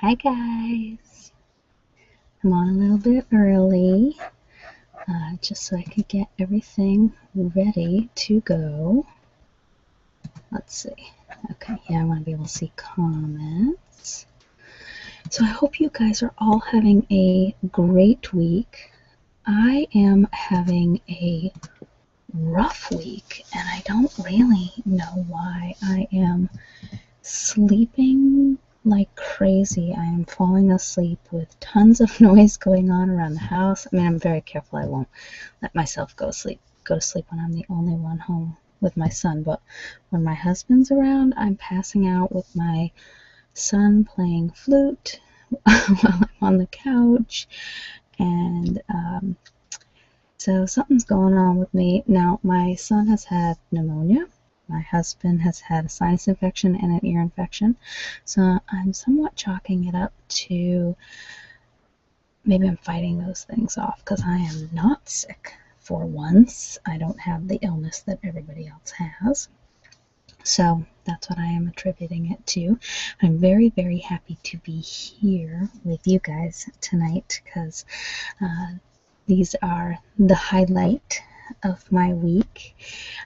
Hi guys, I'm on a little bit early just so I could get everything ready to go. Let's see. Okay, yeah, I want to be able to see comments. So I hope you guys are all having a great week. I am having a rough week and I don't really know why. I am sleeping like crazy. I am falling asleep with tons of noise going on around the house. I mean, I'm very careful. I won't let myself go to sleep when I'm the only one home with my son. But when my husband's around, I'm passing out with my son playing flute while I'm on the couch. And so something's going on with me. Now, my son has had pneumonia. My husband has had a sinus infection and an ear infection. So I'm somewhat chalking it up to maybe I'm fighting those things off because I am not sick for once. I don't have the illness that everybody else has. So that's what I am attributing it to. I'm very, very happy to be here with you guys tonight because these are the highlight of my week,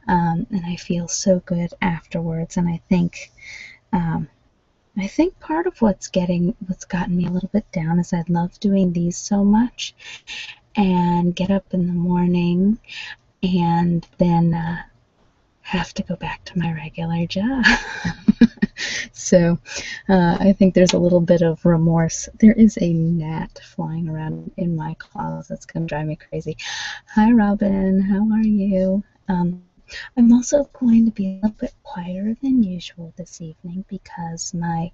and I feel so good afterwards. And I think part of what's gotten me a little bit down is I love doing these so much, and get up in the morning, and then have to go back to my regular job. So I think there's a little bit of remorse. There is a gnat flying around in my closet. It's going to drive me crazy. Hi, Robin. How are you? I'm also going to be a little bit quieter than usual this evening because my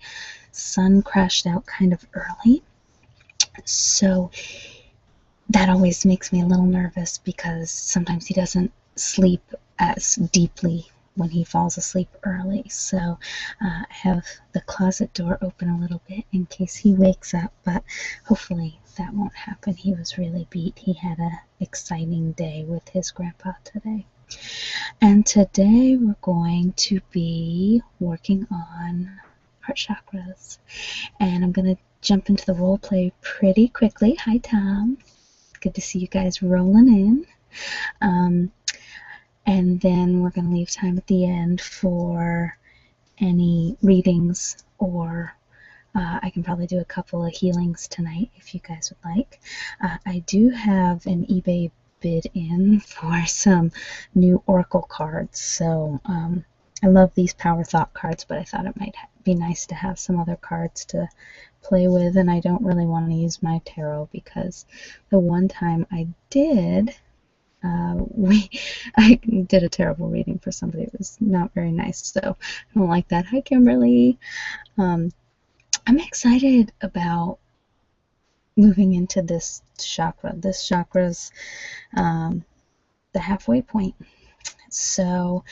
son crashed out kind of early. So that always makes me a little nervous because sometimes he doesn't sleep as deeply when he falls asleep early. So I have the closet door open a little bit in case he wakes up, but hopefully that won't happen. He was really beat. He had an exciting day with his grandpa today. And today we're going to be working on heart chakras. And I'm going to jump into the role play pretty quickly. Hi, Tom. Good to see you guys rolling in. And then we're going to leave time at the end for any readings, or I can probably do a couple of healings tonight if you guys would like. I do have an eBay bid in for some new Oracle cards. So I love these Power Thought cards, but I thought it might be nice to have some other cards to play with, and I don't really want to use my tarot because the one time I did, I did a terrible reading for somebody. It was not very nice, so I don't like that. Hi, Kimberly. I'm excited about moving into this chakra. This chakra's the halfway point. So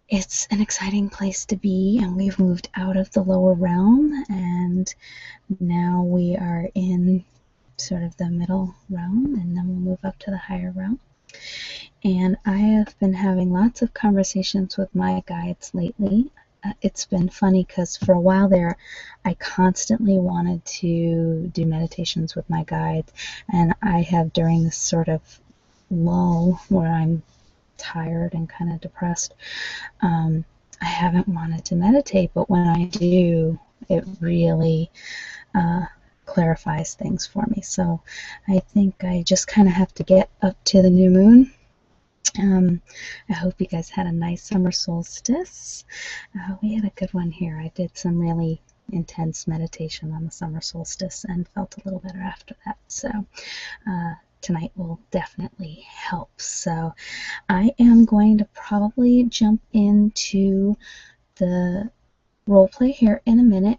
it's an exciting place to be, and we've moved out of the lower realm, and now we are in sort of the middle realm, and then we'll move up to the higher realm. And I have been having lots of conversations with my guides lately. It's been funny because for a while there, I constantly wanted to do meditations with my guides, and I have, during this sort of lull where I'm tired and kind of depressed, I haven't wanted to meditate, but when I do, it really clarifies things for me. So I think I just kind of have to get up to the new moon. I hope you guys had a nice summer solstice. We had a good one here. I did some really intense meditation on the summer solstice and felt a little better after that. So tonight will definitely help. So I am going to probably jump into the role play here in a minute.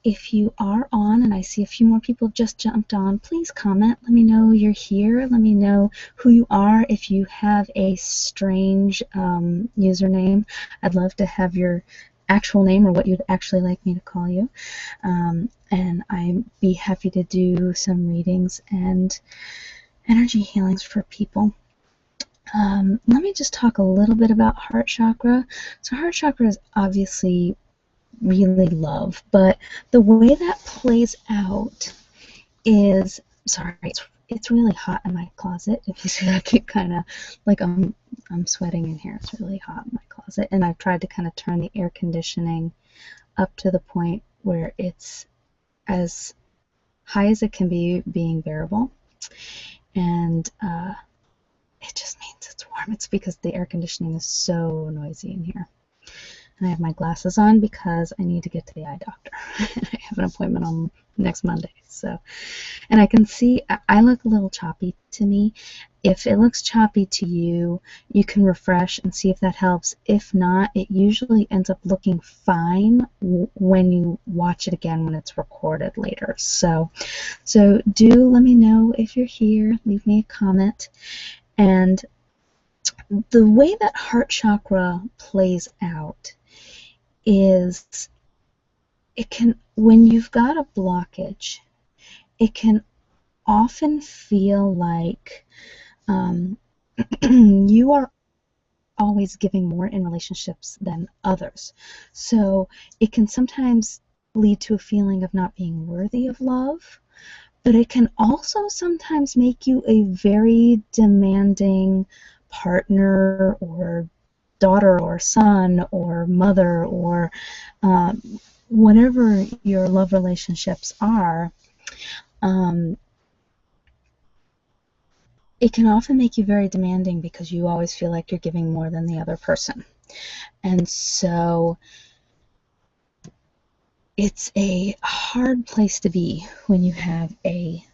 If you are on, and I see a few more people have just jumped on, please comment. Let me know you're here. Let me know who you are. If you have a strange username, I'd love to have your actual name or what you'd actually like me to call you. And I'd be happy to do some readings and energy healings for people. Let me just talk a little bit about heart chakra. So heart chakra is obviously really love. But the way that plays out is, sorry, it's really hot in my closet. If you see, I keep kind of like I'm sweating in here. It's really hot in my closet, and I've tried to kind of turn the air conditioning up to the point where it's as high as it can be, being bearable, and it just means it's warm. It's because the air conditioning is so noisy in here. And I have my glasses on because I need to get to the eye doctor. I have an appointment on next Monday. So, and I can see I look a little choppy to me. If it looks choppy to you, you can refresh and see if that helps. If not, it usually ends up looking fine when you watch it again when it's recorded later. So do let me know if you're here. Leave me a comment. And the way that heart chakra plays out is it can, when you've got a blockage, it can often feel like you are always giving more in relationships than others. So it can sometimes lead to a feeling of not being worthy of love, but it can also sometimes make you a very demanding partner or daughter or son or mother or whatever your love relationships are. It can often make you very demanding because you always feel like you're giving more than the other person. And so it's a hard place to be when you have a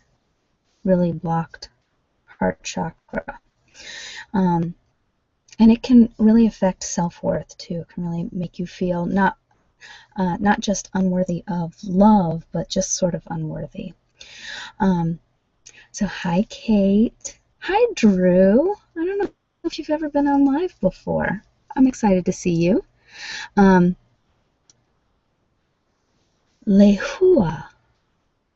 really blocked heart chakra. And it can really affect self-worth too. It can really make you feel not just unworthy of love, but just sort of unworthy. So hi, Kate. Hi, Drew. I don't know if you've ever been on live before. I'm excited to see you. Lehua,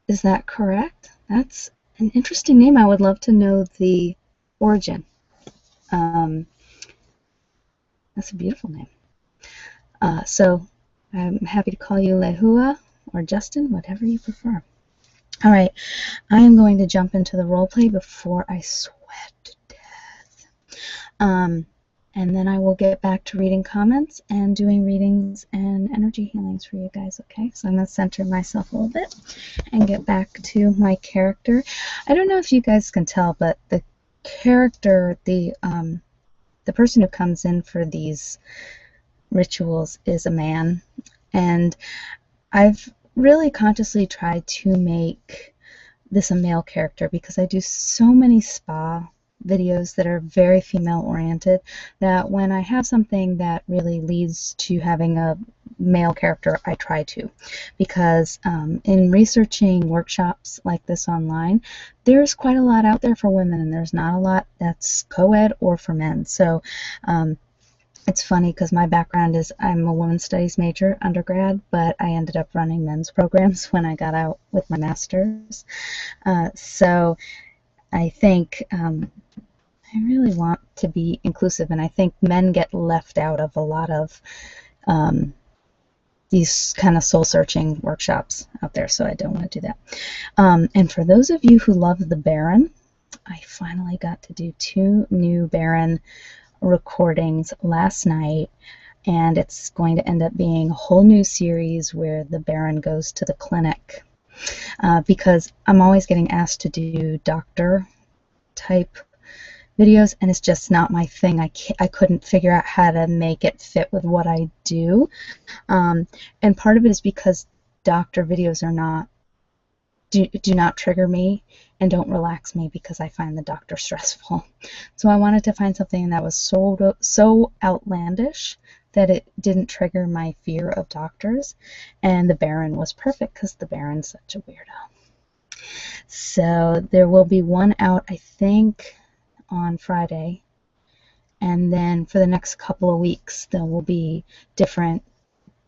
is that correct? That's an interesting name. I would love to know the origin. That's a beautiful name. So I'm happy to call you Lehua or Justin, whatever you prefer. All right, I am going to jump into the role play before I sweat to death. And then I will get back to reading comments and doing readings and energy healings for you guys, okay? So I'm going to center myself a little bit and get back to my character. I don't know if you guys can tell, but the character, the person who comes in for these rituals is a man. And I've really consciously tried to make this a male character because I do so many spa videos that are very female oriented that when I have something that really leads to having a male character, I try to, because in researching workshops like this online, there's quite a lot out there for women and there's not a lot that's co-ed or for men. So it's funny because my background is I'm a women's studies major undergrad, but I ended up running men's programs when I got out with my master's. So I think I really want to be inclusive, and I think men get left out of a lot of these kind of soul-searching workshops out there, so I don't want to do that. And for those of you who love the Baron, I finally got to do 2 new Baron recordings last night, and it's going to end up being a whole new series where the Baron goes to the clinic, because I'm always getting asked to do doctor type videos and it's just not my thing. I couldn't figure out how to make it fit with what I do, and part of it is because doctor videos are not do not trigger me and don't relax me because I find the doctor stressful. So I wanted to find something that was so outlandish that it didn't trigger my fear of doctors, and the Baron was perfect because the Baron's such a weirdo. So there will be one out, I think, on Friday, and then for the next couple of weeks there will be different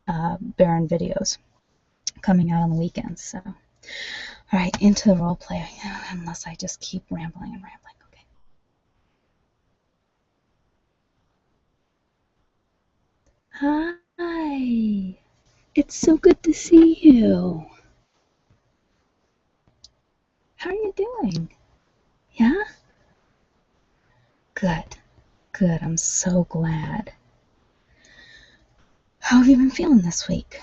Baron videos coming out on the weekends. So all right, into the role play, unless I just keep rambling and rambling. Okay. Hi. It's so good to see you. How are you doing? Yeah? Good. Good. I'm so glad. How have you been feeling this week?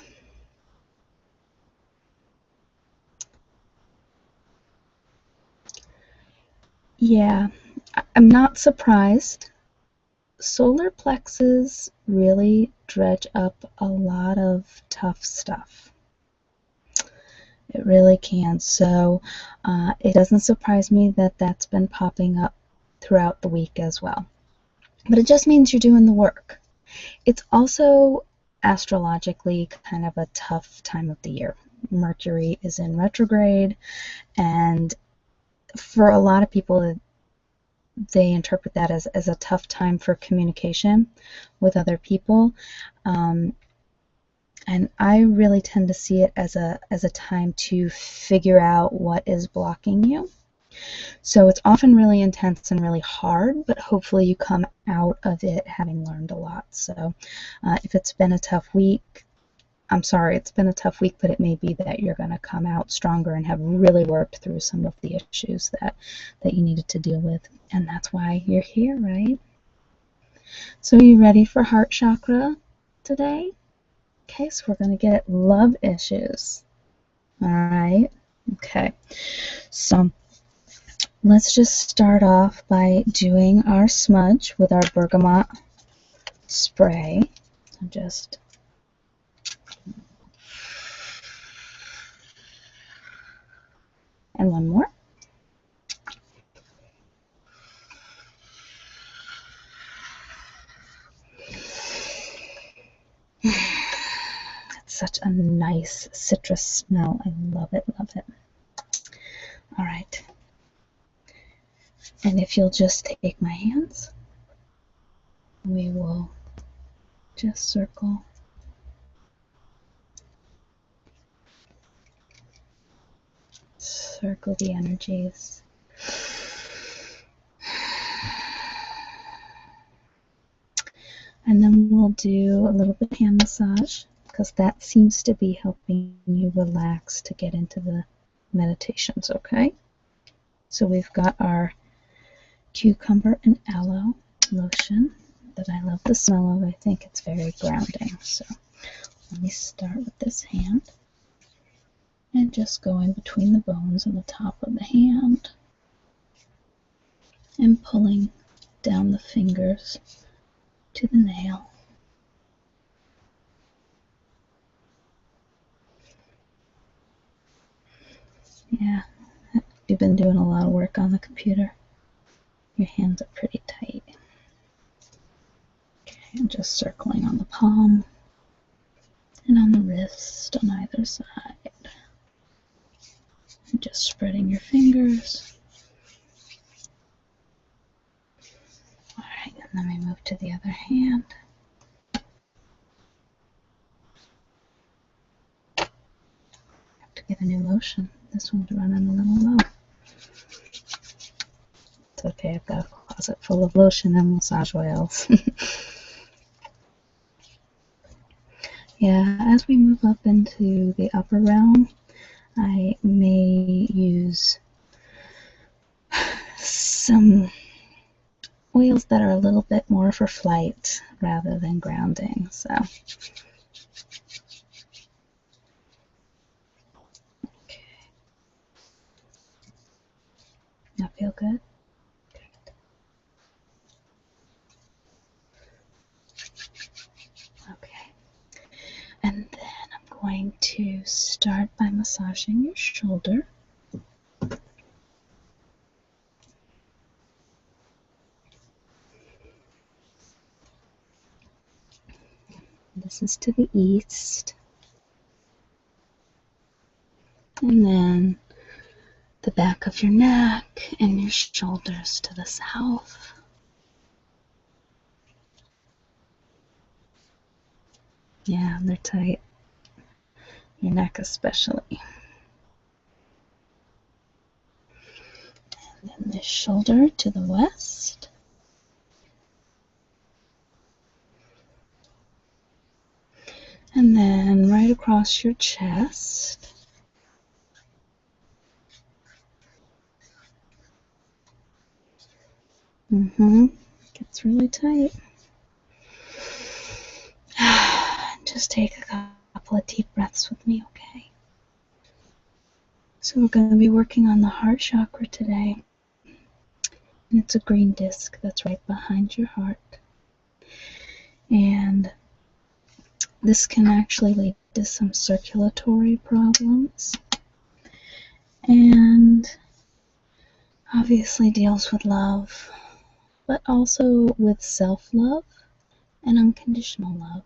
Yeah, I'm not surprised. Solar plexus really dredge up a lot of tough stuff. It really can. So it doesn't surprise me that that's been popping up throughout the week as well. But it just means you're doing the work. It's also astrologically kind of a tough time of the year. Mercury is in retrograde, and for a lot of people, they interpret that as a tough time for communication with other people. Um, and I really tend to see it as a time to figure out what is blocking you. So it's often really intense and really hard, but hopefully you come out of it having learned a lot. So if it's been a tough week, I'm sorry, it's been a tough week, but it may be that you're going to come out stronger and have really worked through some of the issues that you needed to deal with. And that's why you're here, right? So are you ready for heart chakra today? Okay, so we're going to get love issues. All right. Okay. So let's just start off by doing our smudge with our bergamot spray. So just and one more. It's such a nice citrus smell. I love it, love it. All right. And if you'll just take my hands, we will just circle the energies. And then we'll do a little bit of hand massage because that seems to be helping you relax to get into the meditations, okay? So we've got our cucumber and aloe lotion that I love the smell of. I think it's very grounding. So let me start with this hand and just go in between the bones and the top of the hand and pulling down the fingers to the nail. Yeah, you've been doing a lot of work on the computer. Your hands are pretty tight. Okay, I'm just circling on the palm and on the wrist on either side. And just spreading your fingers. Alright, and then we move to the other hand. Have to get a new lotion. This one's running a little low. It's okay, I've got a closet full of lotion and massage oils. Yeah, as we move up into the upper realm, I may use some oils that are a little bit more for flight rather than grounding. So, okay. That feel good? Good. Okay. And then I'm going to start by massaging your shoulder. This is to the east. And then the back of your neck and your shoulders to the south. Yeah, they're tight. Your neck especially. And then the shoulder to the west. And then right across your chest. Gets really tight. Just take a couple of deep breaths with me, okay? So we're going to be working on the heart chakra today. And it's a green disc that's right behind your heart. And this can actually lead to some circulatory problems. And obviously deals with love, but also with self-love and unconditional love.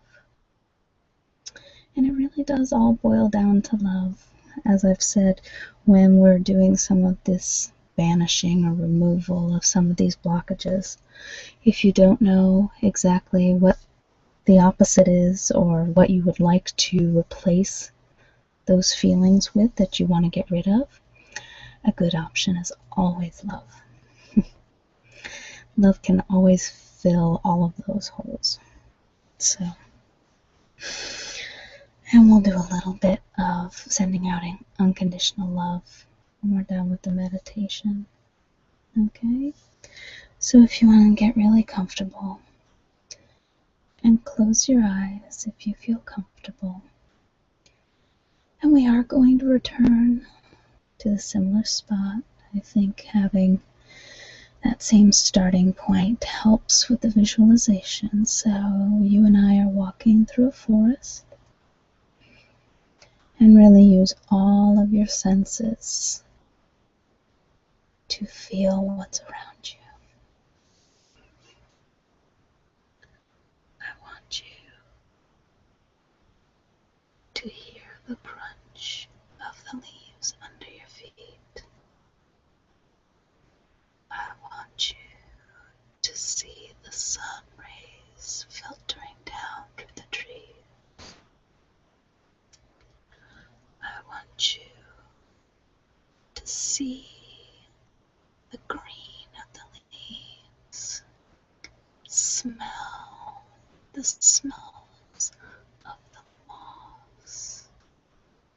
And it really does all boil down to love. As I've said, when we're doing some of this banishing or removal of some of these blockages, if you don't know exactly what the opposite is or what you would like to replace those feelings with that you want to get rid of, a good option is always love. Love can always fill all of those holes. So, and we'll do a little bit of sending out unconditional love when we're done with the meditation. Okay? So if you want to get really comfortable and close your eyes if you feel comfortable. And we are going to return to the similar spot. I think having that same starting point helps with the visualization. So you and I are walking through a forest. And really use all of your senses to feel what's around you. I want you to hear the crunch of the leaves under your feet. I want you to see the sun rays filtering down through the trees. I want you to see the green of the leaves. Smell the smells of the moss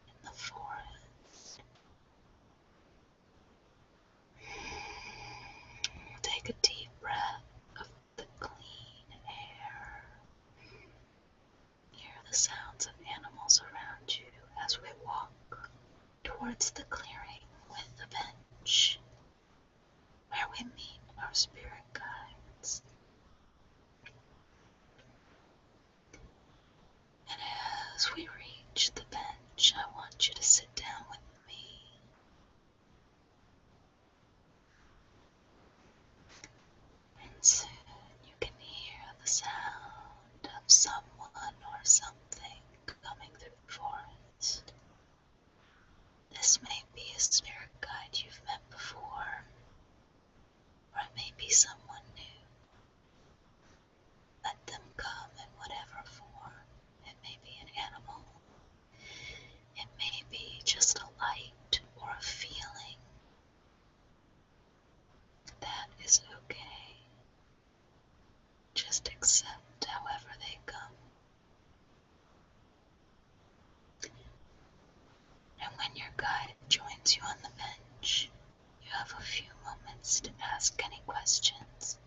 in the forest. Take a deep breath of the clean air. Hear the sounds of animals around you as we walk towards the clearing with the bench where we meet our spirit guides. And as we reach the bench, I want you to sit down with me. And soon you can hear the sound of someone or something coming through the forest. This may be a spirit guide you've met before, or it may be someone new. Let them come in whatever form. It may be an animal. It may be just a light or a feeling. That is okay. Just accept however they come. And when your guide joins you on the bench, you have a few moments to ask any questions.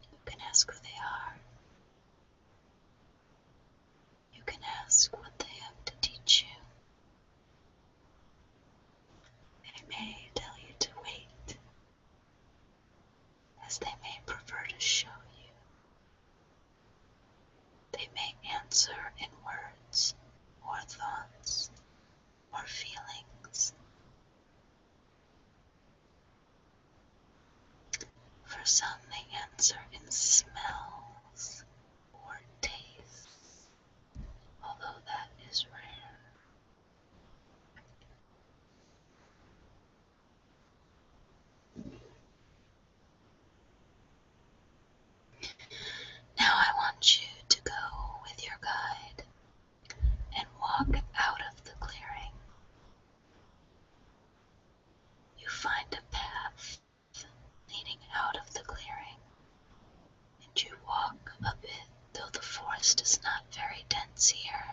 You can ask who they are. You can ask what they have to teach you. They may tell you to wait, as they may prefer to show you. They may answer in words, or thoughts, or feelings. For some, they answer in smells or tastes, although that is rare. Now I want you to go with your guide and walk out of the clearing. You find a path leading out of the clearing, and you walk a bit, though the forest is not very dense here.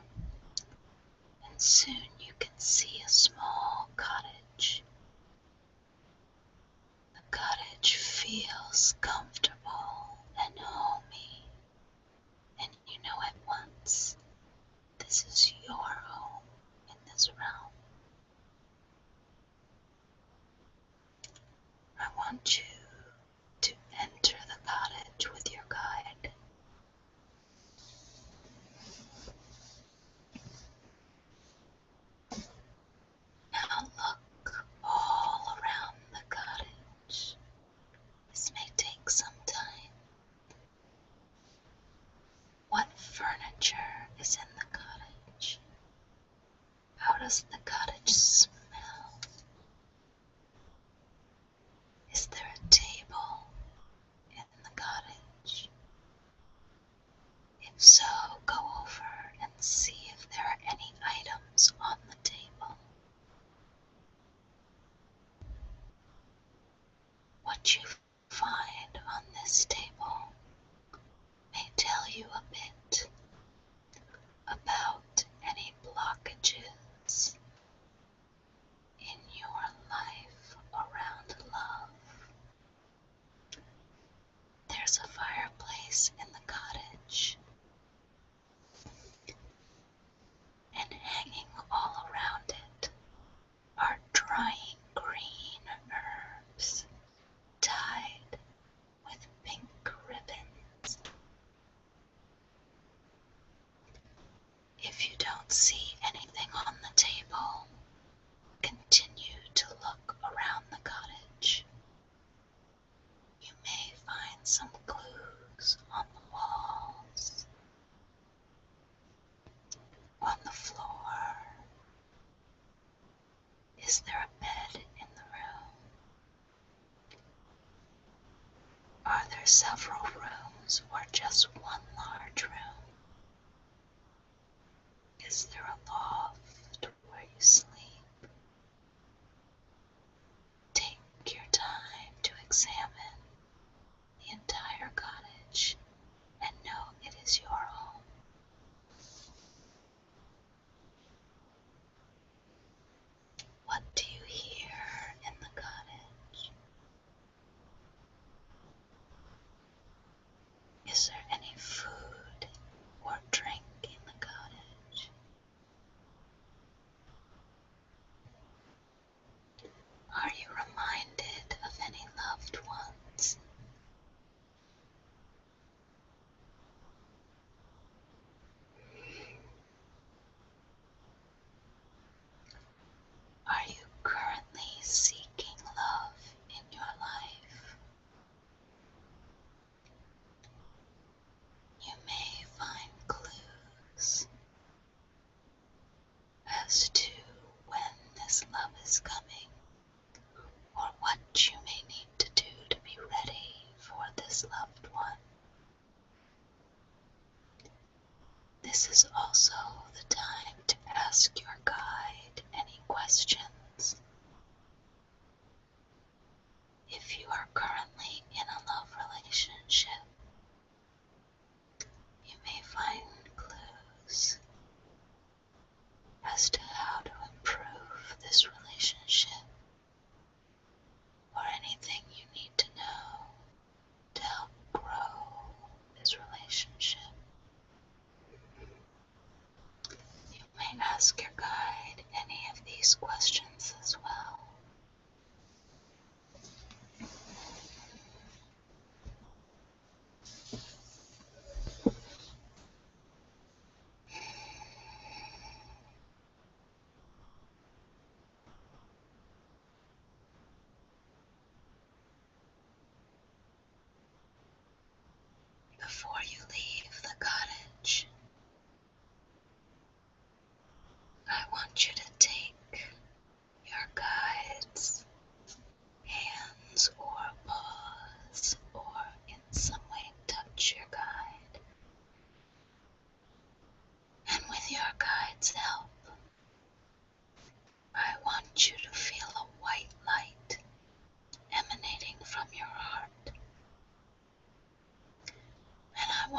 Soon you can see a small cottage. The cottage feels comfortable and homey, and you know at once this is your home in this realm. I want you to enter the cottage with your guide. Now look all around the cottage. This may take some time. What furniture is in the cottage? How does the cottage smell? Is there a table in the cottage? If so, go over and see if there are any items on the table. What you find on this table may tell you a bit about any blockages in your life around love. There's a fireplace in the cottage, and hanging all around it are drying green herbs tied with pink ribbons. If you don't see anything on the table, continue to look around the cottage. You may find some clues on the walls, on the floor. Is there a bed in the room? Are there several rooms or just one large room? Is there a loft where you sleep? Take your time to examine the entire cottage and know it is your home. What do you hear in the cottage? Is there any food or drink in the cottage? Are you reminded of any loved ones? Are you currently seeking love in your life? You may find clues as to when this love is coming, or what you may need to do to be ready for this loved one. This is also the time to ask your guide any questions. If you are currently in a love relationship, you may find clues as to how to improve this relationship, or anything you need to know to help grow this relationship. You may ask your guide any of these questions as well. Before you leave the cottage, I want you to take your guide's hands or paws, or in some way touch your guide. And with your guide's help, I want you to feel a white light emanating from your heart. And I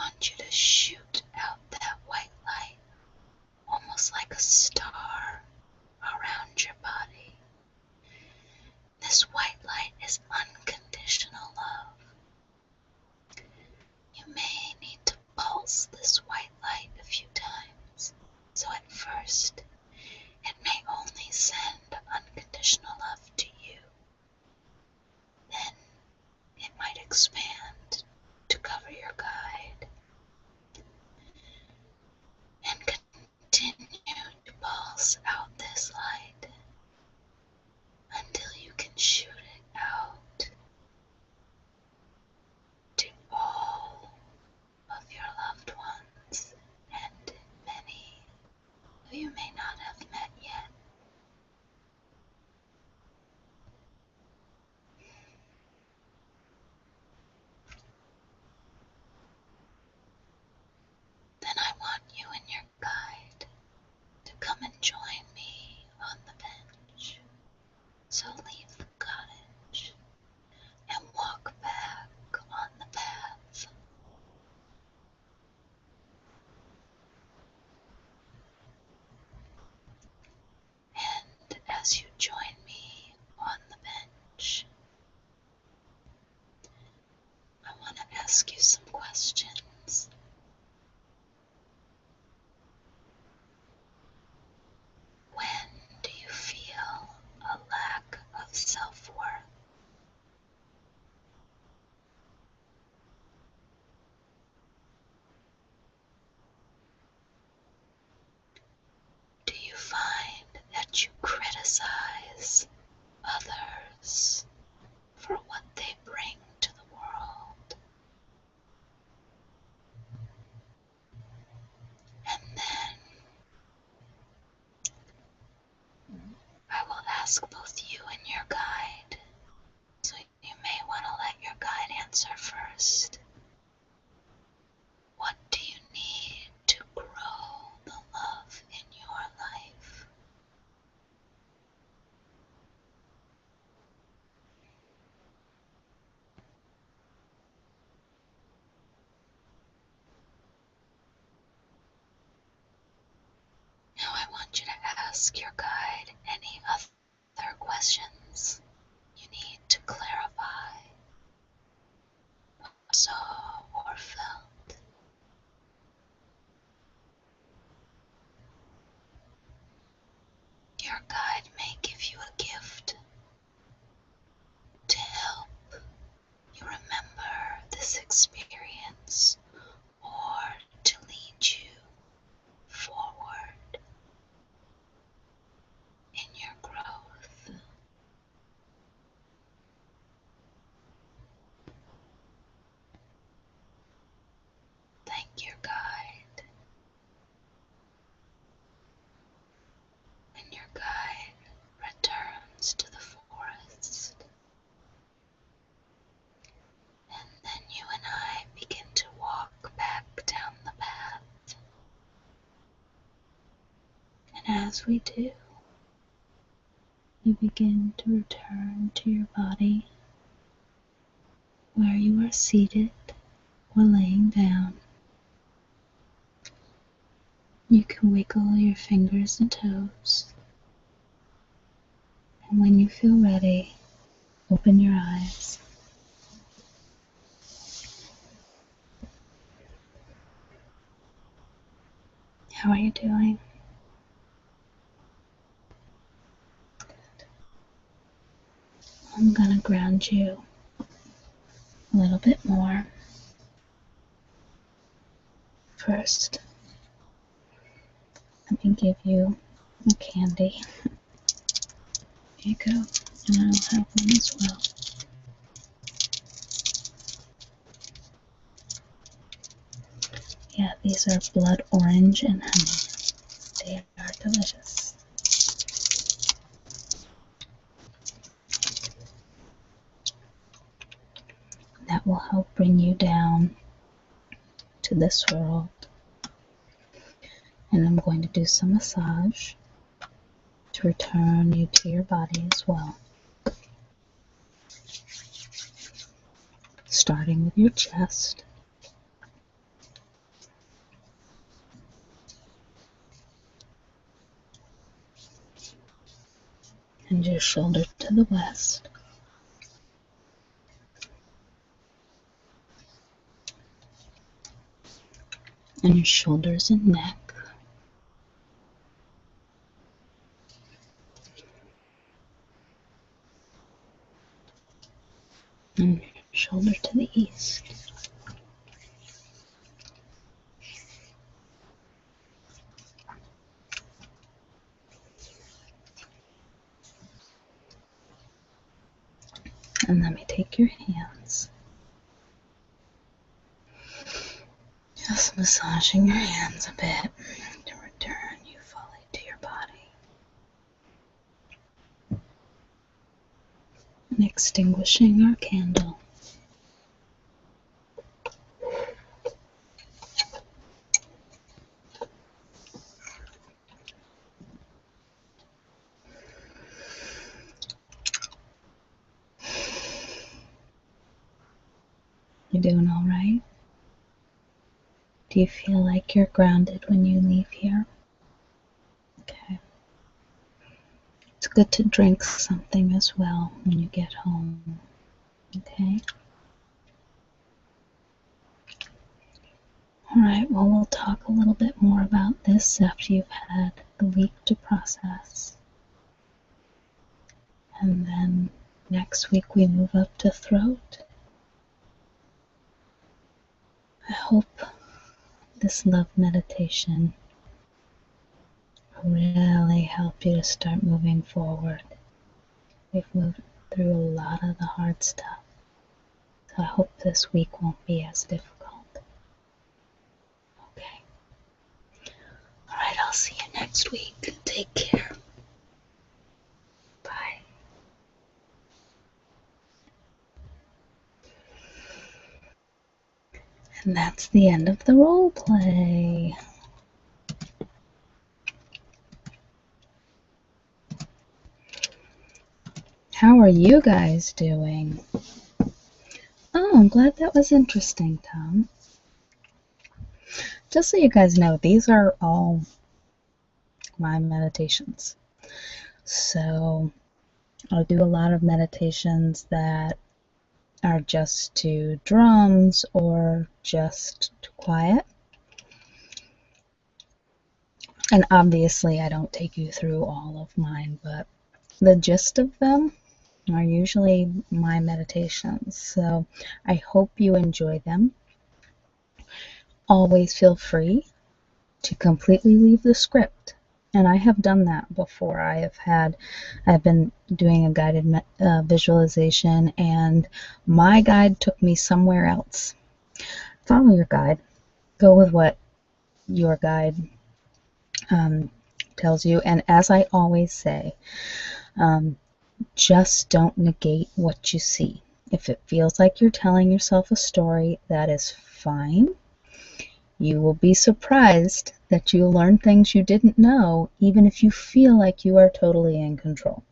first, it may only send unconditional love to you. Then it might expand to cover your guide and continue to pulse out this light until you can shoot it out to all of your loved ones and many who you may not have met yet. Then I want you and your guide to come and join me on the bench. So leave the cottage and walk back on the path. And as you join me on the bench, I want to ask you some questions. When do you feel a lack of self-worth? Do you find that you criticize others for what they bring to the world? And then I will ask both you and your guide, so you may want to let your guide answer first. What do you need to grow the love in your life? Now I want you to ask your guide any other questions you need to clarify what you saw or felt. Your guide may give you a gift to help you remember this experience or to lead you forward in your growth. Thank your guide, and your guide returns to the forest. And then you and I begin to walk back down the path. And as we do, you begin to return to your body where you are seated or laying down. You can wiggle your fingers and toes. And when you feel ready, open your eyes. How are you doing? I'm gonna ground you a little bit more. First, let me give you a candy. Here you go, and I'll have one as well. Yeah, these are blood orange and honey. They are delicious. That will help bring you down to this world. And I'm going to do some massage to return you to your body as well. Starting with your chest. And your shoulder to the west. And your shoulders and neck. And shoulder to the east. And let me take your hands. Just massaging your hands a bit to return you fully to your body. And extinguishing our candle. You doing all right? Do you feel like you're grounded when you leave here? Okay. It's good to drink something as well when you get home. Okay? Alright, well, we'll talk a little bit more about this after you've had the week to process. And then next week we move up to throat. I hope this love meditation will really help you to start moving forward. We've moved through a lot of the hard stuff, so I hope this week won't be as difficult. Okay. Alright, I'll see you next week. Take care. Bye. And that's the end of the role play. How are you guys doing? Oh, I'm glad that was interesting, Tom. Just so you guys know, these are all my meditations. So I'll do a lot of meditations that are just to drums or just to quiet. And obviously I don't take you through all of mine, but the gist of them are usually my meditations. So I hope you enjoy them. Always feel free to completely leave the script. And I have done that before. I've been doing a guided visualization, and my guide took me somewhere else. Follow your guide. Go with what your guide tells you. And as I always say, just don't negate what you see. If it feels like you're telling yourself a story, that is fine. You will be surprised that you'll learn things you didn't know, even if you feel like you are totally in control.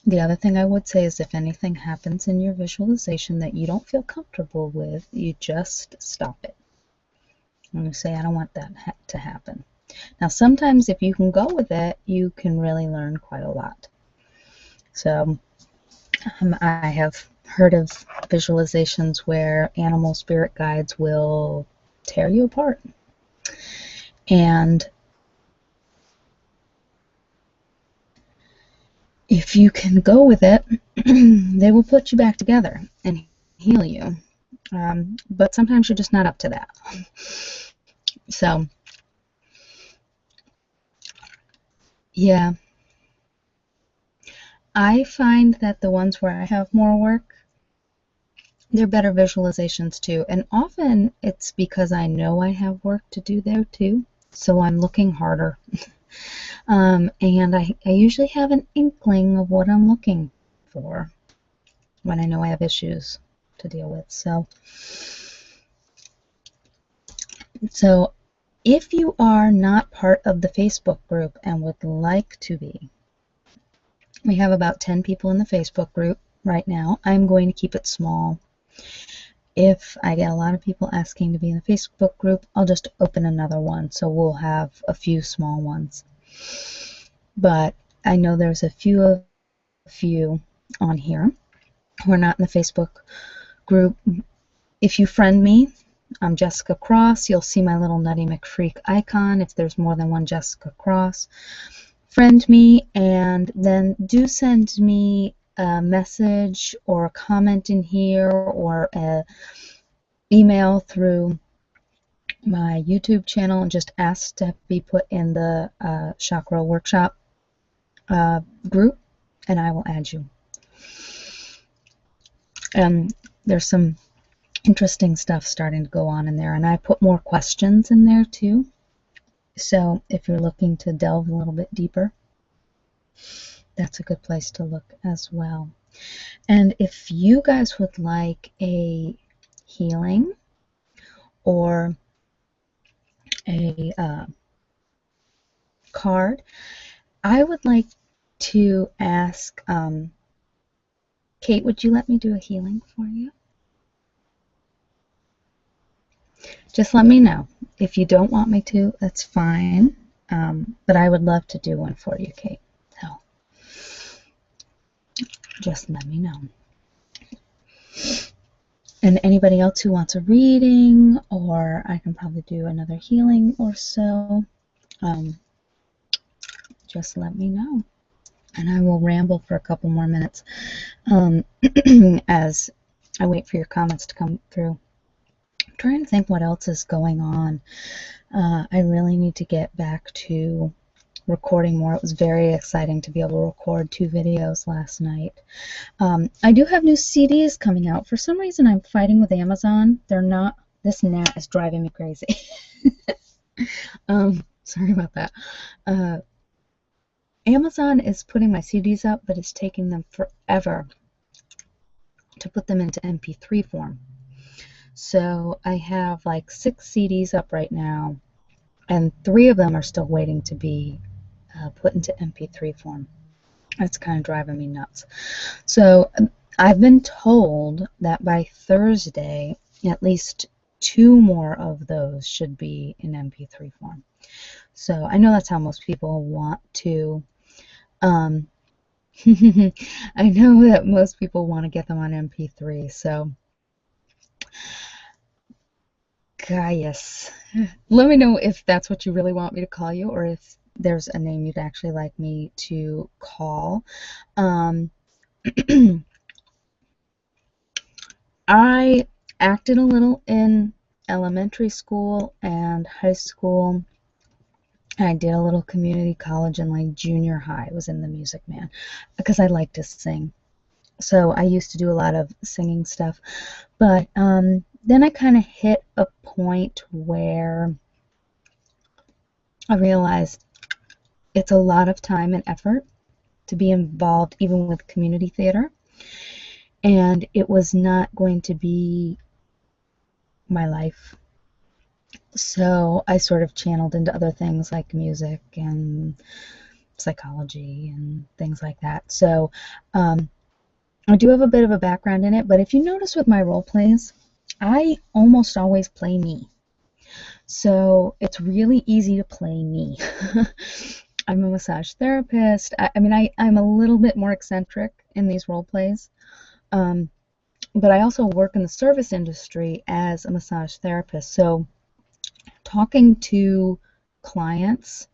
The other thing I would say is if anything happens in your visualization that you don't feel comfortable with, you just stop it. And you say, I don't want that to happen. Now, sometimes if you can go with it, you can really learn quite a lot. So I have heard of visualizations where animal spirit guides will tear you apart. And if you can go with it, they will put you back together and heal you. But sometimes you're just not up to that. So, yeah. I find that the ones where I have more work, they're better visualizations too. And often it's because I know I have work to do there too. So I'm looking harder. And I usually have an inkling of what I'm looking for when I know I have issues to deal with. So if you are not part of the Facebook group and would like to be, we have about 10 people in the Facebook group right now. I'm going to keep it small. If I get a lot of people asking to be in the Facebook group, I'll just open another one, so we'll have a few small ones. But I know there's a few on here who are not in the Facebook group. If you friend me, I'm Jessica Cross. You'll see my little Nutty McFreak icon if there's more than one Jessica Cross. Friend me, and then do send me a message or a comment in here or a email through my YouTube channel and just ask to be put in the Chakra Workshop group, and I will add you. There's some interesting stuff starting to go on in there, and I put more questions in there too. So if you're looking to delve a little bit deeper, that's a good place to look as well. And if you guys would like a healing or a card, I would like to ask, Kate, would you let me do a healing for you? Just let me know. If you don't want me to, that's fine. But I would love to do one for you, Kate. So just let me know. And anybody else who wants a reading, or I can probably do another healing or so, just let me know. And I will ramble for a couple more minutes as I wait for your comments to come through. I'm trying to think what else is going on. I really need to get back to recording more. It was very exciting to be able to record 2 videos last night. I do have new CDs coming out. For some reason, I'm fighting with Amazon. They're not. This gnat is driving me crazy. Sorry about that. Amazon is putting my CDs up, but it's taking them forever to put them into MP3 form. So I have like 6 CDs up right now, and 3 of them are still waiting to be put into MP3 form. That's kind of driving me nuts. So I've been told that by Thursday, at least 2 more of those should be in MP3 form. So I know that's how most people want to. I know that most people want to get them on MP3. So, Gaius, let me know if that's what you really want me to call you, or if there's a name you'd actually like me to call. I acted a little in elementary school and high school. I did a little community college, and like junior high was in the Music Man because I like to sing. So I used to do a lot of singing stuff. But then I kind of hit a point where I realized it's a lot of time and effort to be involved even with community theater. And it was not going to be my life. So I sort of channeled into other things like music and psychology and things like that. So I do have a bit of a background in it, but if you notice with my role plays, I almost always play me. So it's really easy to play me. I'm a massage therapist. I'm a little bit more eccentric in these role plays. But I also work in the service industry as a massage therapist. So talking to clients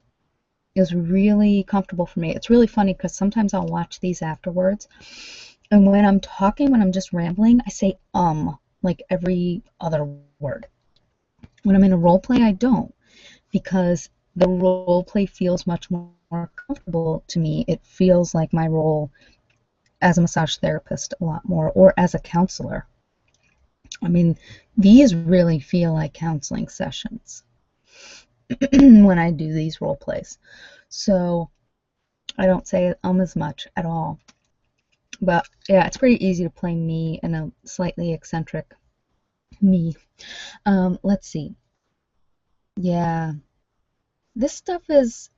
is really comfortable for me. It's really funny because sometimes I'll watch these afterwards, and when I'm talking, when I'm just rambling, I say like every other word. When I'm in a role play, I don't, because the role play feels much more comfortable to me. It feels like my role as a massage therapist a lot more, or as a counselor. I mean, these really feel like counseling sessions when I do these role plays. So I don't say as much at all. But yeah, it's pretty easy to play me and a slightly eccentric me. Let's see. Yeah, this stuff is.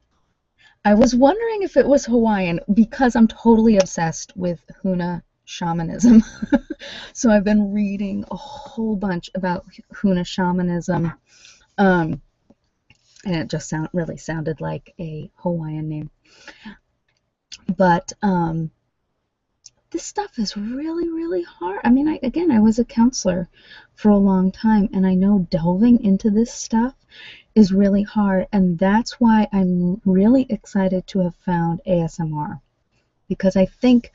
I was wondering if it was Hawaiian because I'm totally obsessed with Huna shamanism. So I've been reading a whole bunch about Huna shamanism, and it just really sounded like a Hawaiian name. But this stuff is really, really hard. I mean, I was a counselor for a long time, and I know delving into this stuff is really hard, and that's why I'm really excited to have found ASMR, because I think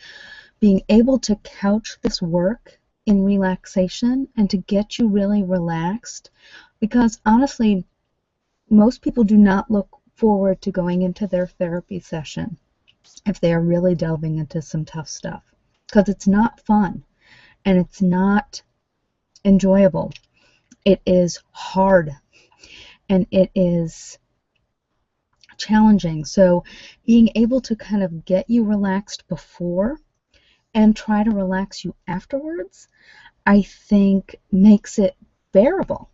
being able to couch this work in relaxation and to get you really relaxed, because honestly, most people do not look forward to going into their therapy session if they are really delving into some tough stuff, because it's not fun and it's not enjoyable. It is hard and it is challenging. So being able to kind of get you relaxed before and try to relax you afterwards, I think makes it bearable.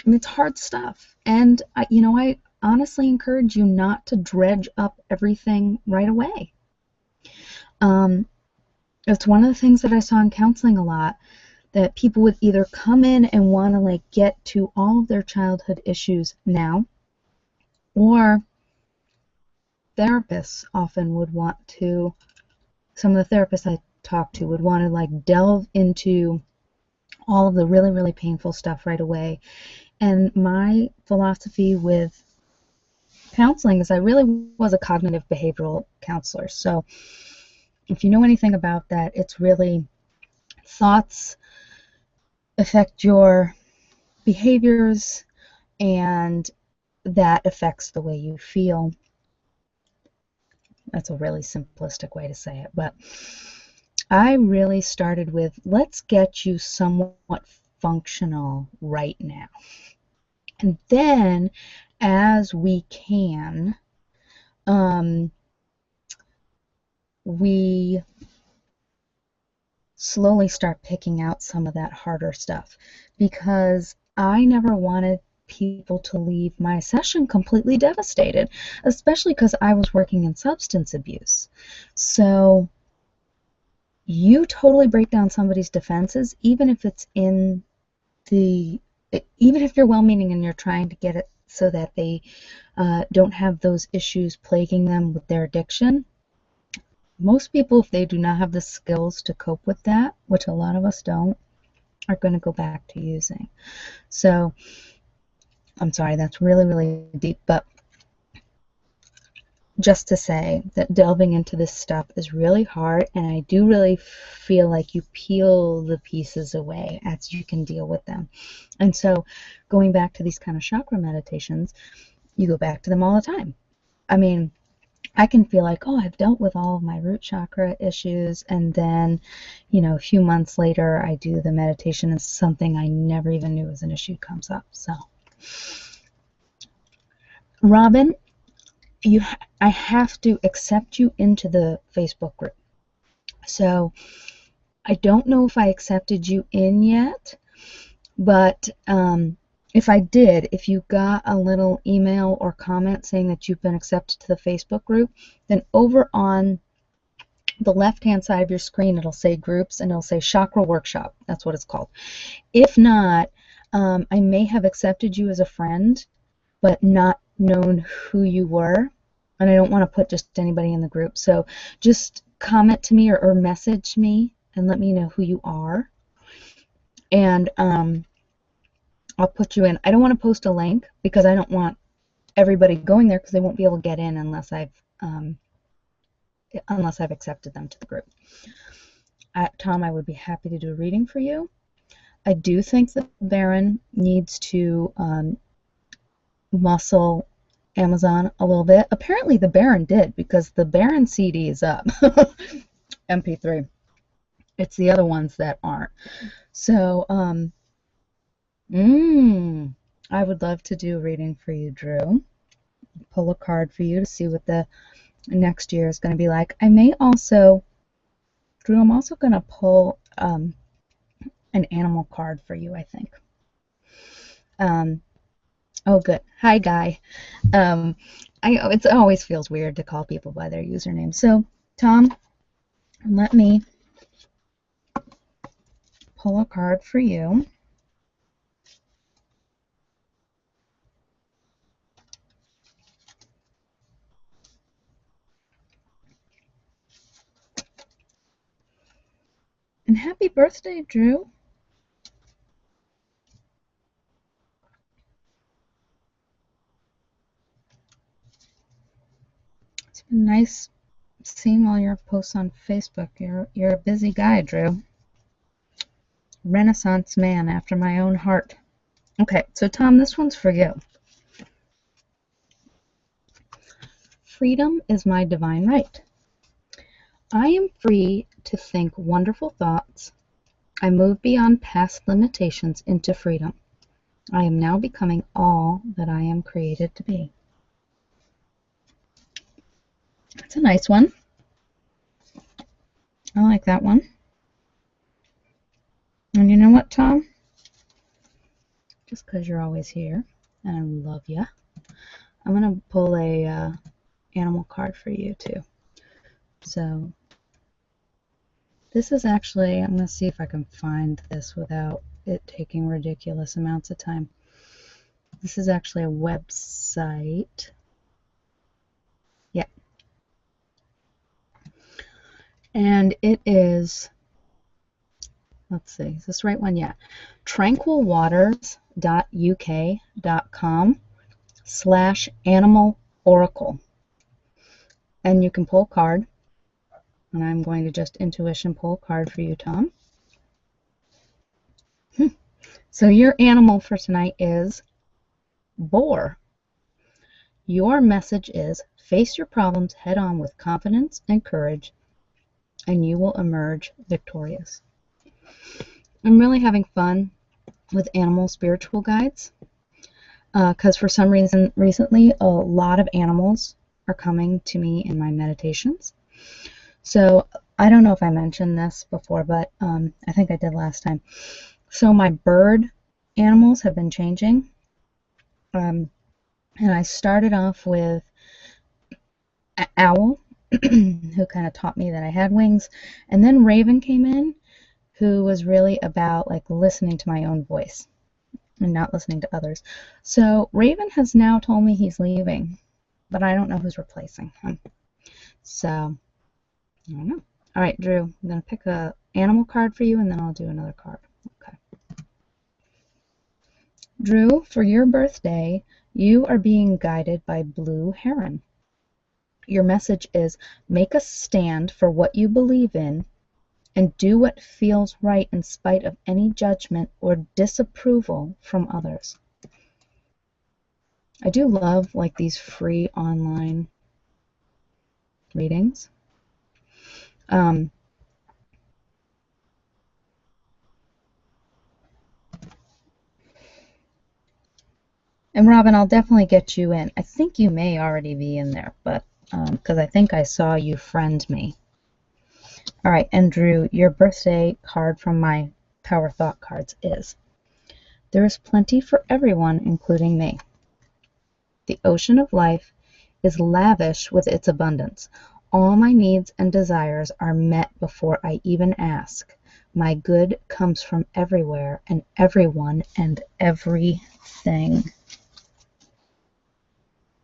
I mean, it's hard stuff. And I honestly encourage you not to dredge up everything right away. It's one of the things that I saw in counseling a lot, that people would either come in and want to like get to all of their childhood issues now, or therapists often would want to, some of the therapists I talked to would want to like delve into all of the really, really painful stuff right away. And my philosophy with counseling is I really was a cognitive behavioral counselor. So if you know anything about that, it's really thoughts affect your behaviors, and that affects the way you feel. That's a really simplistic way to say it, but I really started with, let's get you somewhat functional right now. And then, as we can, we slowly start picking out some of that harder stuff, because I never wanted people to leave my session completely devastated, especially because I was working in substance abuse. So you totally break down somebody's defenses, even if it's in the, even if you're well-meaning and you're trying to get it so that they don't have those issues plaguing them with their addiction. Most people, if they do not have the skills to cope with that, which a lot of us don't, are going to go back to using. So, I'm sorry, that's really, really deep, but just to say that delving into this stuff is really hard, and I do really feel like you peel the pieces away as you can deal with them. And so, going back to these kind of chakra meditations, you go back to them all the time. I mean, I can feel like, oh, I've dealt with all of my root chakra issues, and then, a few months later, I do the meditation and something I never even knew was an issue comes up. So, Robin, I have to accept you into the Facebook group. So, I don't know if I accepted you in yet, but if I did, if you got a little email or comment saying that you've been accepted to the Facebook group, then over on the left-hand side of your screen, it'll say groups and it'll say Chakra Workshop. That's what it's called. If not, I may have accepted you as a friend, but not known who you were. And I don't want to put just anybody in the group. So just comment to me or message me and let me know who you are. And I'll put you in. I don't want to post a link because I don't want everybody going there, because they won't be able to get in unless I've accepted them to the group. Tom, I would be happy to do a reading for you. I do think that Baron needs to muscle Amazon a little bit. Apparently the Baron did, because the Baron CD is up. MP3. It's the other ones that aren't. So, I would love to do a reading for you, Drew. Pull a card for you to see what the next year is going to be like. I may also, Drew, I'm also going to pull an animal card for you, I think. Oh, good. Hi, Guy. It always feels weird to call people by their username. So, Tom, let me pull a card for you. And happy birthday, Drew. It's been nice seeing all your posts on Facebook. You're a busy guy, Drew. Renaissance man after my own heart. Okay, so Tom, this one's for you. Freedom is my divine right. I am free to think wonderful thoughts. I move beyond past limitations into freedom. I am now becoming all that I am created to be. That's a nice one. I like that one. And you know what, Tom? Just because you're always here, and I love you, I'm going to pull a animal card for you, too. So this is actually, I'm going to see if I can find this without it taking ridiculous amounts of time. This is actually a website. Yeah. And it is, let's see, is this the right one? Yeah. tranquilwaters.uk.com/animal oracle. And you can pull a card. And I'm going to just intuition pull a card for you, Tom. So your animal for tonight is boar. Your message is face your problems head on with confidence and courage, and you will emerge victorious. I'm really having fun with animal spiritual guides because for some reason recently a lot of animals are coming to me in my meditations. So I don't know if I mentioned this before, but I think I did last time. So my bird animals have been changing. And I started off with an owl, who kind of taught me that I had wings. And then Raven came in, who was really about like listening to my own voice and not listening to others. So Raven has now told me he's leaving, but I don't know who's replacing him. So I don't know. All right, Drew, I'm going to pick a animal card for you, and then I'll do another card. Okay. Drew, for your birthday, you are being guided by Blue Heron. Your message is make a stand for what you believe in and do what feels right in spite of any judgment or disapproval from others. I do love like these free online readings. And Robin, I'll definitely get you in. I think you may already be in there, but because I think I saw you friend me. All right, and Drew, your birthday card from my Power Thought cards is, there is plenty for everyone, including me. The ocean of life is lavish with its abundance. All my needs and desires are met before I even ask. My good comes from everywhere and everyone and everything.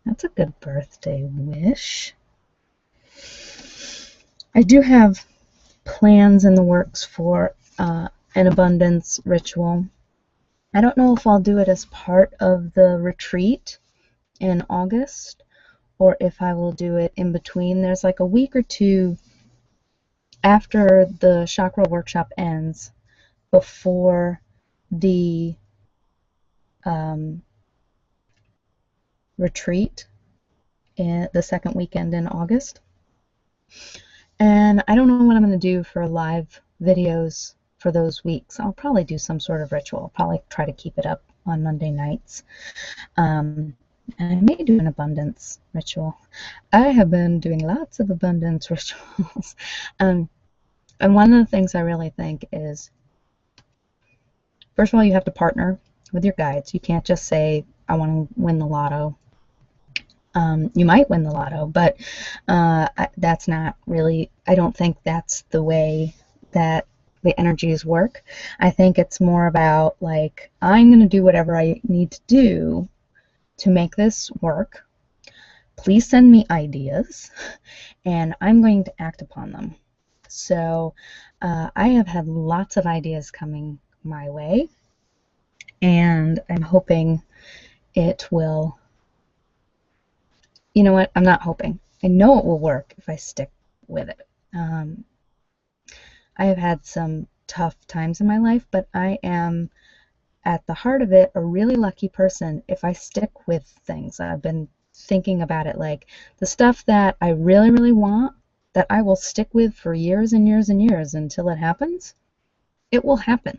That's a good birthday wish. I do have plans in the works for an abundance ritual. I don't know if I'll do it as part of the retreat in August or if I will do it in between. There's like a week or two after the chakra workshop ends before the retreat in the second weekend in August. And I don't know what I'm going to do for live videos for those weeks. I'll probably do some sort of ritual. I'll probably try to keep it up on Monday nights. And I may do an abundance ritual. I have been doing lots of abundance rituals. And one of the things I really think is, first of all, you have to partner with your guides. You can't just say, I want to win the lotto. You might win the lotto, but that's not really, I don't think that's the way that the energies work. I think it's more about like, I'm going to do whatever I need to do to make this work. Please send me ideas, and I'm going to act upon them. So I have had lots of ideas coming my way, and I'm hoping it will. You know what? I'm not hoping. I know it will work if I stick with it. I have had some tough times in my life, but I am, at the heart of it, a really lucky person if I stick with things. I've been thinking about it, like the stuff that I really, really want, that I will stick with for years and years and years until it happens, it will happen.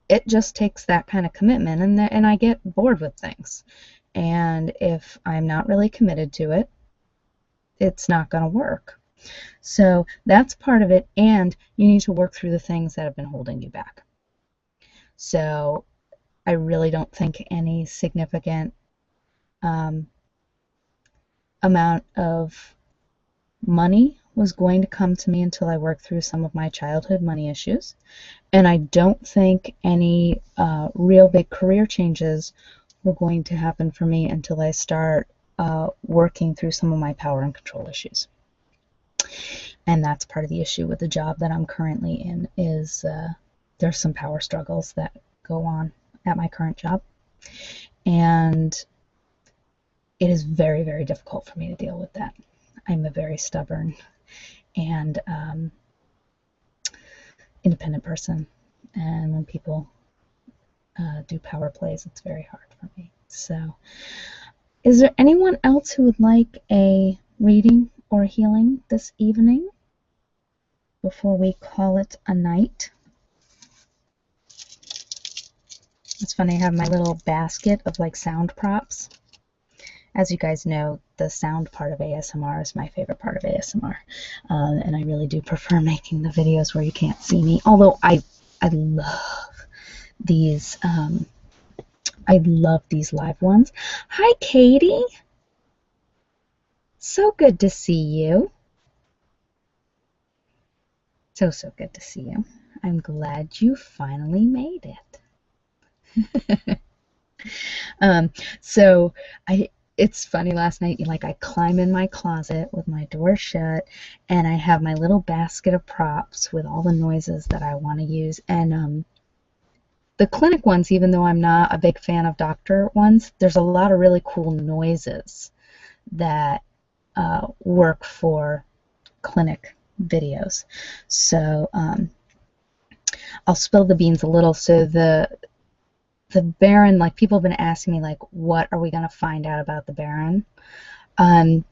It just takes that kind of commitment, and I get bored with things. And if I'm not really committed to it, it's not going to work. So that's part of it, and you need to work through the things that have been holding you back. So I really don't think any significant amount of money was going to come to me until I worked through some of my childhood money issues. And I don't think any real big career changes were going to happen for me until I start working through some of my power and control issues. And that's part of the issue with the job that I'm currently in, is there's some power struggles that go on at my current job. And it is very, very difficult for me to deal with that. I'm a very stubborn and independent person. And when people do power plays, it's very hard for me. So, is there anyone else who would like a reading or healing this evening before we call it a night? It's funny, I have my little basket of like sound props. As you guys know, the sound part of ASMR is my favorite part of ASMR. And I really do prefer making the videos where you can't see me. Although I love these live ones. Hi, Katie. So good to see you. So good to see you. I'm glad you finally made it. It's funny, last night, like, I climb in my closet with my door shut, and I have my little basket of props with all the noises that I want to use. And the clinic ones, even though I'm not a big fan of doctor ones, there's a lot of really cool noises that work for clinic videos. So I'll spill the beans a little. So the Baron, like, people have been asking me, like, what are we going to find out about the Baron? And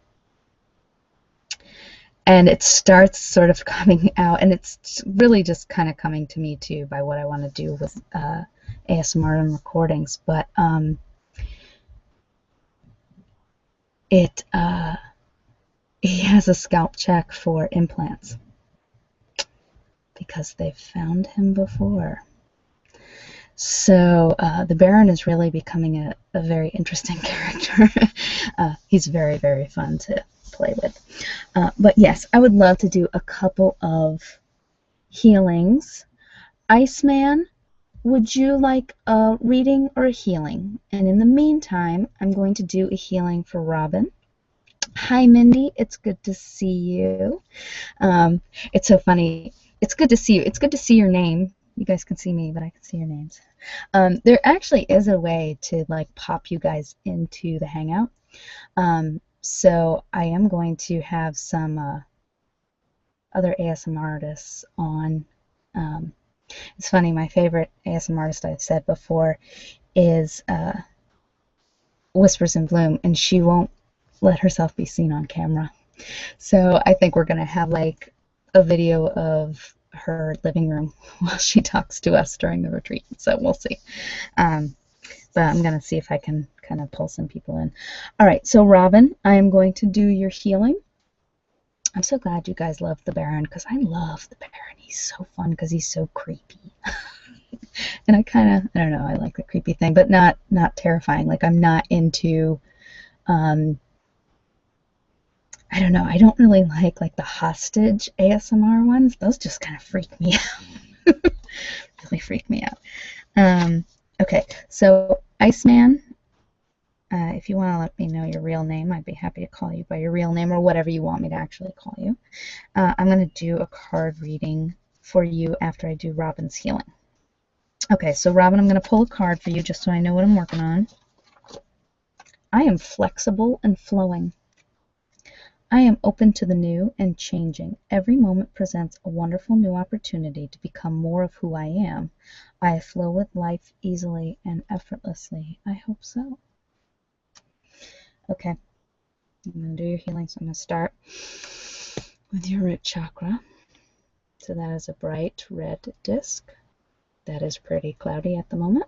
it starts sort of coming out, and it's really just kind of coming to me too by what I want to do with ASMR and recordings. But he has a scalp check for implants because they've found him before. So the Baron is really becoming a very interesting character. He's very, very fun to play with. But yes, I would love to do a couple of healings. Iceman, would you like a reading or a healing? And in the meantime, I'm going to do a healing for Robin. Hi, Mindy. It's good to see you. It's so funny. It's good to see you. It's good to see your name. You guys can see me, but I can see your names. There actually is a way to, like, pop you guys into the Hangout. So I am going to have some other ASMR artists on. It's funny, my favorite ASMR artist, I've said before, is Whispers in Bloom, and she won't let herself be seen on camera. So I think we're going to have, like, a video of her living room while she talks to us during the retreat. So we'll see. But I'm going to see if I can kind of pull some people in. All right, so Robin, I am going to do your healing. I'm so glad you guys love the Baron, because I love the Baron. He's so fun because he's so creepy. And I don't know, I like the creepy thing, but not terrifying. Like, I'm not into, I don't know, I don't really like the hostage ASMR ones. Those just kind of freak me out. Really freak me out. Okay, so Iceman, if you want to let me know your real name, I'd be happy to call you by your real name, or whatever you want me to actually call you. I'm going to do a card reading for you after I do Robin's healing. Okay, so Robin, I'm going to pull a card for you just so I know what I'm working on. I am flexible and flowing. I am open to the new and changing. Every moment presents a wonderful new opportunity to become more of who I am. I flow with life easily and effortlessly. I hope so. Okay, I'm going to do your healing. So I'm going to start with your root chakra. So that is a bright red disc. That is pretty cloudy at the moment.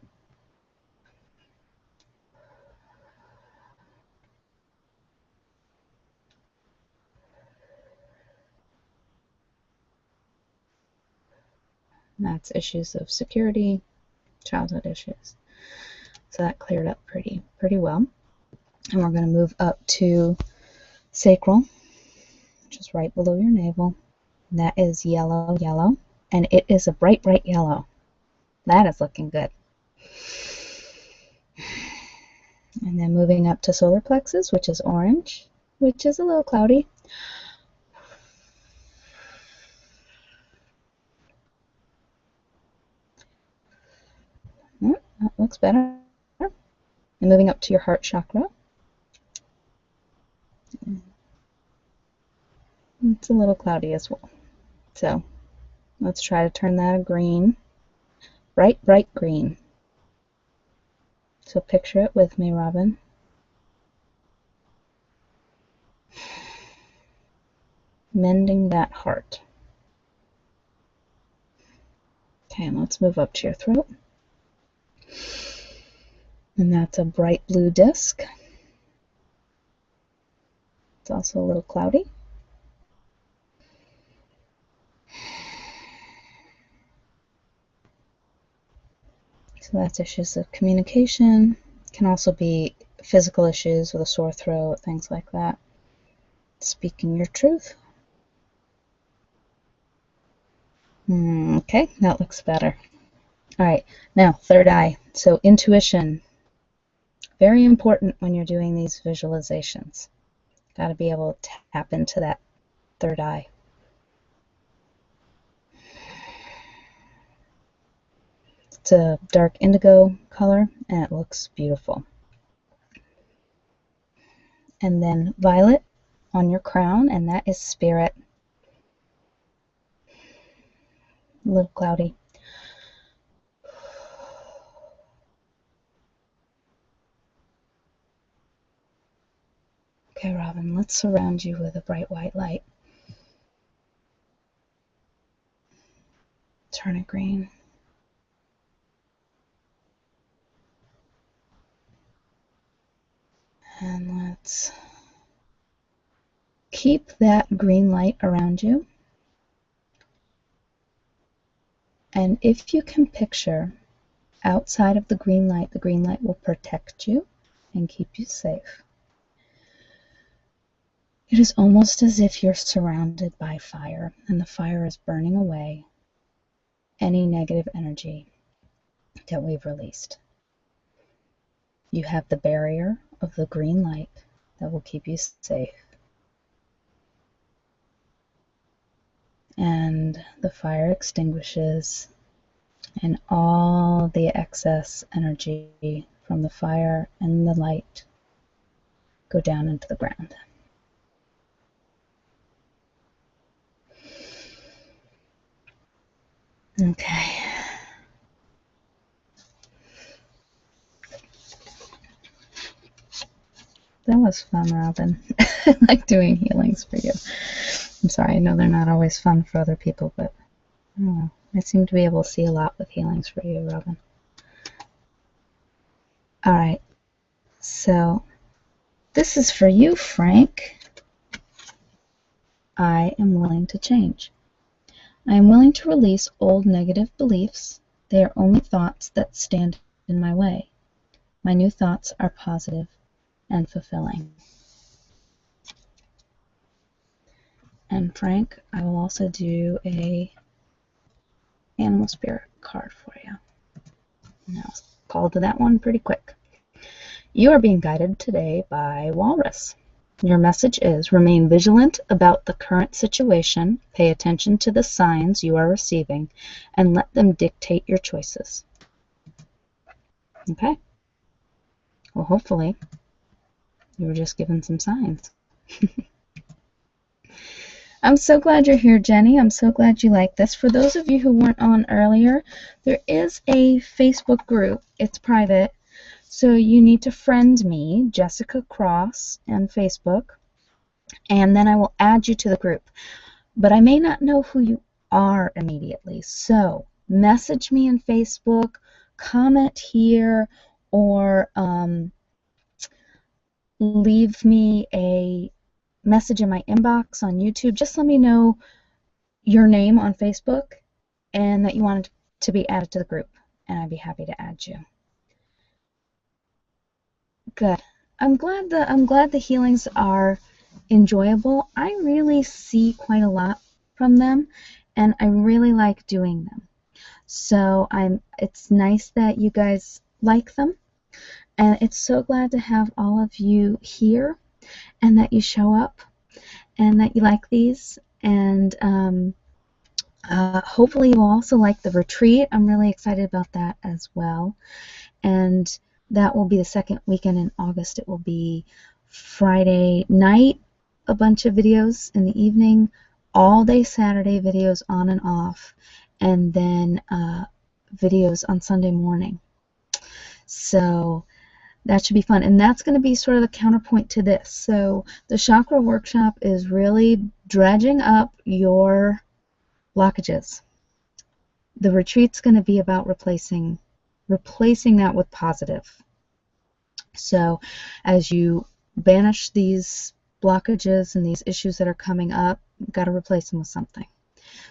That's issues of security, childhood issues. So that cleared up pretty well. And we're going to move up to sacral, which is right below your navel. And that is yellow, and it is a bright yellow. That is looking good. And then moving up to solar plexus, which is orange, which is a little cloudy. Oh, that looks better. And moving up to your heart chakra. It's a little cloudy as well. So let's try to turn that a green. Bright green. So picture it with me, Robin. Mending that heart. Okay, and let's move up to your throat. And that's a bright blue disc. It's also a little cloudy. So that's issues of communication. Can also be physical issues with a sore throat, things like that. Speaking your truth. Okay, that looks better. All right, now third eye. So intuition. Very important when you're doing these visualizations. Got to be able to tap into that third eye. It's a dark indigo color and it looks beautiful. And then violet on your crown, and that is spirit. A little cloudy. Okay, Robin, let's surround you with a bright white light. Turn it green. And let's keep that green light around you. And if you can picture outside of the green light will protect you and keep you safe. It is almost as if you're surrounded by fire, and the fire is burning away any negative energy that we've released. You have the barrier of the green light that will keep you safe. And the fire extinguishes, and all the excess energy from the fire and the light go down into the ground. Okay. That was fun, Robin. I like doing healings for you. I'm sorry, I know they're not always fun for other people, but I don't know. I seem to be able to see a lot with healings for you, Robin. Alright, so this is for you, Frank. I am willing to change. I am willing to release old negative beliefs. They are only thoughts that stand in my way. My new thoughts are positive and fulfilling. And Frank, I will also do a animal spirit card for you. And I'll call to that one pretty quick. You are being guided today by Walrus. Your message is: remain vigilant about the current situation, pay attention to the signs you are receiving, and let them dictate your choices. Okay? Well, hopefully, you were just given some signs. I'm so glad you're here, Jenny. I'm so glad you like this. For those of you who weren't on earlier, there is a Facebook group. It's private. So you need to friend me, Jessica Cross, on Facebook, and then I will add you to the group. But I may not know who you are immediately. So message me on Facebook, comment here, or leave me a message in my inbox on YouTube. Just let me know your name on Facebook and that you wanted to be added to the group, and I'd be happy to add you. Good. I'm glad the healings are enjoyable. I really see quite a lot from them, and I really like doing them. So it's nice that you guys like them, and it's so glad to have all of you here, and that you show up, and that you like these, and hopefully you'll also like the retreat. I'm really excited about that as well, and that will be the second weekend in August. It will be Friday night, a bunch of videos in the evening, all day Saturday videos on and off, and then videos on Sunday morning. So that should be fun, and that's going to be sort of the counterpoint to this. So the chakra workshop is really dredging up your blockages. The retreat's going to be about replacing that with positive. So as you banish these blockages and these issues that are coming up, you've got to replace them with something.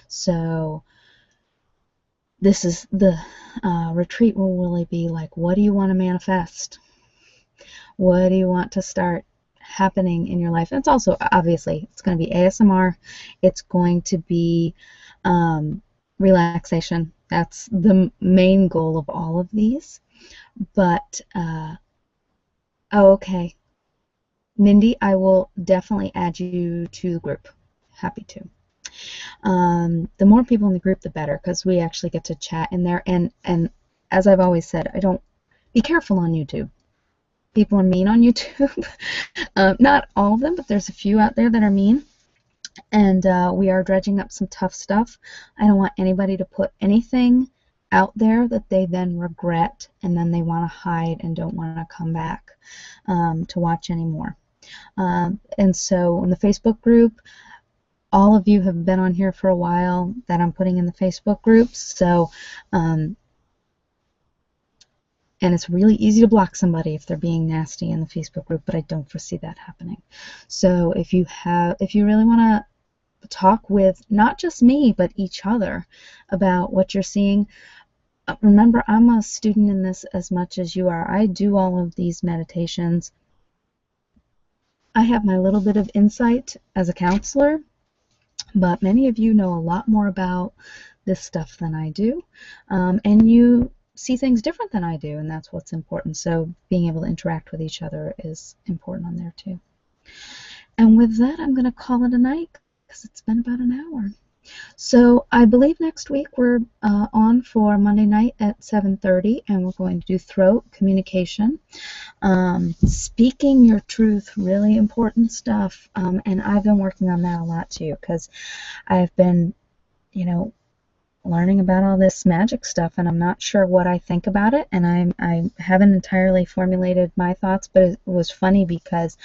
So this is the retreat will really be like, what do you want to manifest? What do you want to start happening in your life? And it's also, obviously, it's going to be ASMR. It's going to be relaxation. That's the main goal of all of these. But, oh, okay. Mindy, I will definitely add you to the group. Happy to. The more people in the group, the better, because we actually get to chat in there. And as I've always said, be careful on YouTube. People are mean on YouTube. Not all of them, but there's a few out there that are mean. And we are dredging up some tough stuff. I don't want anybody to put anything out there that they then regret and then they want to hide and don't want to come back to watch anymore. And so in the Facebook group, all of you have been on here for a while that I'm putting in the Facebook groups. So and it's really easy to block somebody if they're being nasty in the Facebook group, but I don't foresee that happening. So if you really want to talk with not just me, but each other about what you're seeing, remember, I'm a student in this as much as you are. I do all of these meditations. I have my little bit of insight as a counselor, but many of you know a lot more about this stuff than I do, and you see things different than I do, and that's what's important. So being able to interact with each other is important on there too. And with that, I'm going to call it a night because it's been about an hour. So I believe next week we're on for Monday night at 7:30, and we're going to do throat communication, speaking your truth, really important stuff. And I've been working on that a lot too, because I've been, learning about all this magic stuff, and I'm not sure what I think about it, and I haven't entirely formulated my thoughts. But it was funny because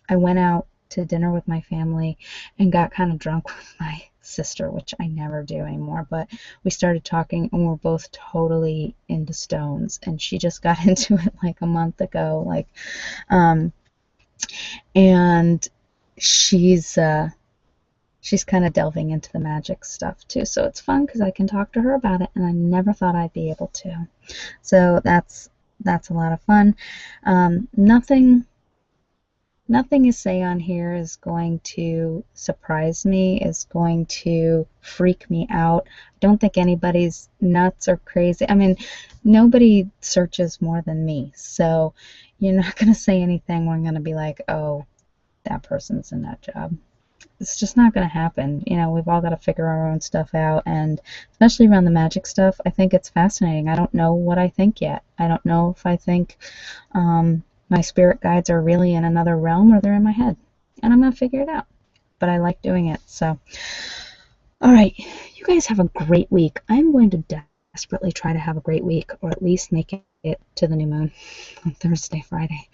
I went out to dinner with my family and got kind of drunk with my sister, which I never do anymore, but we started talking and we're both totally into stones, and she just got into it like a month ago, and she's kind of delving into the magic stuff too, so it's fun because I can talk to her about it, and I never thought I'd be able to. So that's a lot of fun. Nothing you say on here is going to surprise me, is going to freak me out. I don't think anybody's nuts or crazy. I mean, nobody searches more than me, so you're not going to say anything where I'm going to be like, oh, that person's a nut job. It's just not going to happen. We've all got to figure our own stuff out, and especially around the magic stuff, I think it's fascinating. I don't know what I think yet. I don't know if I think my spirit guides are really in another realm or they're in my head, and I'm going to figure it out. but I like doing it. So, all right, you guys have a great week. I'm going to desperately try to have a great week, or at least make it to the new moon on Thursday, Friday.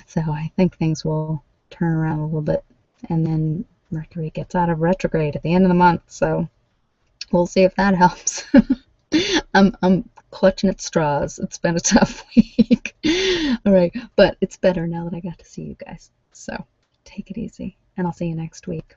So I think things will turn around a little bit, and then Mercury gets out of retrograde at the end of the month. So we'll see if that helps. I'm clutching at straws. It's been a tough week. All right, but it's better now that I got to see you guys. So take it easy, and I'll see you next week.